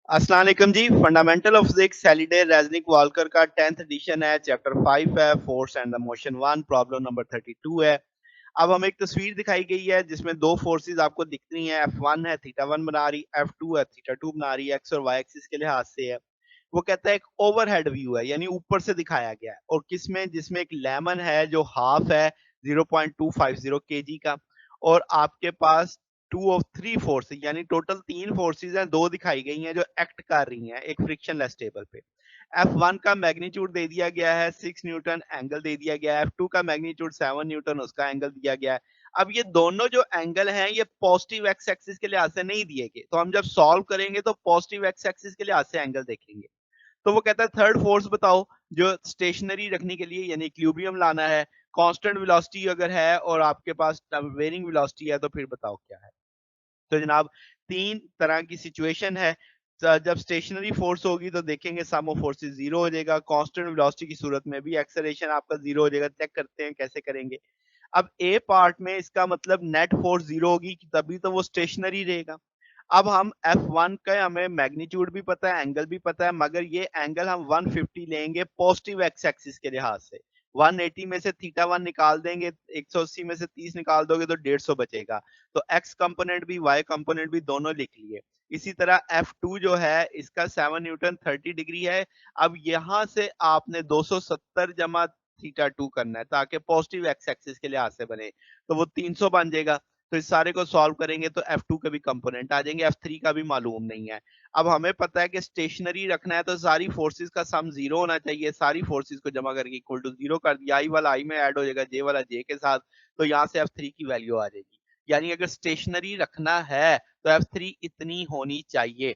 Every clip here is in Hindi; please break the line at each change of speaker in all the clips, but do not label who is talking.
अस्सलाम वालेकुम जी। फंडामेंटल ऑफ फिजिक्स सैलिडे रेज़निक वाल्कर का 10th एडिशन है, चैप्टर 5 है, force and the motion 1, problem number 32 है। अब हमें एक तस्वीर दिखाई गई है जिसमें दो फोर्सेस आपको दिख रही हैं, F1 है थीटा 1 बना रही, F2 है थीटा 2 बना रही है, एक्स और वाई एक्सिस के लिहाज से है। वो कहता है एक ओवरहेड व्यू है, यानी ऊपर से दिखाया गया है और किसमें जिसमें एक लेमन है जो हाफ है 0.250 केजी का, और आपके पास टू ऑफ थ्री फोर्सेस यानी टोटल तीन फोर्सेस हैं, दो दिखाई गई हैं जो एक्ट कर रही हैं एक फ्रिक्शनलेस टेबल पे। F1 का मैग्नीट्यूड दे दिया गया है 6 न्यूटन, एंगल दे दिया गया है। F2 का मैग्नीट्यूड 7 न्यूटन, उसका एंगल दिया गया है। अब ये दोनों जो एंगल हैं ये पॉजिटिव एक्स एक्सिस के लिहाज से नहीं दिए गए, तो हम जब सॉल्व करेंगे तो पॉजिटिव एक्स एक्सिस के लिहाज से एंगल देखेंगे। तो वो कहता है थर्ड फोर्स बताओ जो स्टेशनरी रखने के लिए यानी इक्विलिब्रियम लाना है, कांस्टेंट वेलोसिटी अगर है और आपके पास वेरिंग वेलोसिटी है तो फिर बताओ क्या है। तो जनाब तीन तरह की सिचुएशन है। जब स्टेशनरी फोर्स होगी तो देखेंगे सम ऑफ फोर्सेस जीरो हो जाएगा, कांस्टेंट वेलोसिटी की सूरत में भी एक्सेलरेशन आपका जीरो हो जाएगा। चेक करते हैं कैसे करेंगे। अब ए पार्ट में इसका मतलब नेट फोर्स जीरो होगी कि तभी तो वो स्टेशनरी रहेगा। अब हम F1 का हमें मैग्नीट्यूड भी पता है, एंगल भी पता है, मगर ये एंगल हम 150 लेंगे पॉजिटिव एक्स एक्सिस के लिहाज से। 180 में से थीटा 1 निकाल देंगे, 180 में से 30 निकाल दोगे तो 150 बचेगा। तो एक्स कंपोनेंट भी वाई कंपोनेंट भी दोनों लिख लिए। इसी तरह F2 जो है इसका 7 न्यूटन 30 डिग्री है। अब यहाँ से आपने 270 जमा थीटा 2 करना है ताकि पॉजिटिव एक्स एक्सिस के लिहाज से बने, तो वो 300 बन जाएगा। तो इस सारे को सॉल्व करेंगे तो F2 के भी कंपोनेंट आ जाएंगे, F3 का भी मालूम नहीं है। अब हमें पता है कि स्टेशनरी रखना है तो सारी फोर्सेस का सम जीरो होना चाहिए। सारी फोर्सेस को जमा करके इक्वल टू जीरो कर दिया, आई वाला आई में ऐड हो जाएगा, जे वाला जे के साथ, तो यहाँ से F3 की वैल्यू आ जाएगी। यानी अगर स्टेशनरी रखना है तो F3 इतनी होनी चाहिए।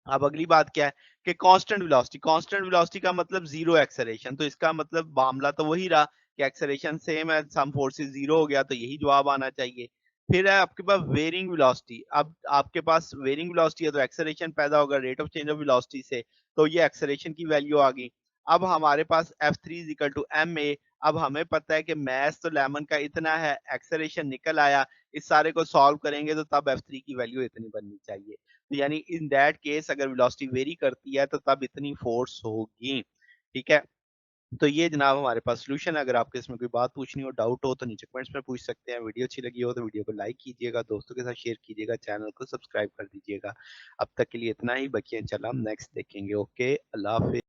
अब अगली बात क्या है कि कांस्टेंट वेलोसिटी का मतलब जीरो एक्सेलरेशन, तो इसका मतलब मामला तो वही रहा कि एक्सेलरेशन सेम है, सम फोर्सेस जीरो हो गया, तो यही जवाब आना चाहिए। फिर है आपके पास वेरिंग वेलोसिटी। अब आपके पास वेरिंग वेलोसिटी है तो एक्सेलरेशन पैदा होगा rate of change of velocity से, तो ये एक्सेलरेशन की वैल्यू आ गई। अब हमारे पास F3 is equal to ma। अब हमें पता है कि मास तो लेमन का इतना है, एक्सेलरेशन निकल आया। इस सारे को सॉल्व करेंगे तो तब F3 की वैल्यू इतनी बननी चाहिए। तो यानी इन दैट केस अगर वेलोसिटी वेरी करती है तो तब इतनी फोर्स होगी। ठीक है। तो ये जनाब हमारे पास सॉल्यूशन है। अगर आपको इसमें कोई बात पूछनी हो, डाउट हो तो नीचे कमेंट्स में पूछ सकते हैं। वीडियो अच्छी लगी हो तो वीडियो को लाइक कीजिएगा, दोस्तों के साथ शेयर कीजिएगा, चैनल को सब्सक्राइब कर दीजिएगा। अब तक के लिए इतना ही, बाकी इंशाल्लाह हम नेक्स्ट देखेंगे। ओके, अल्लाह हाफिज।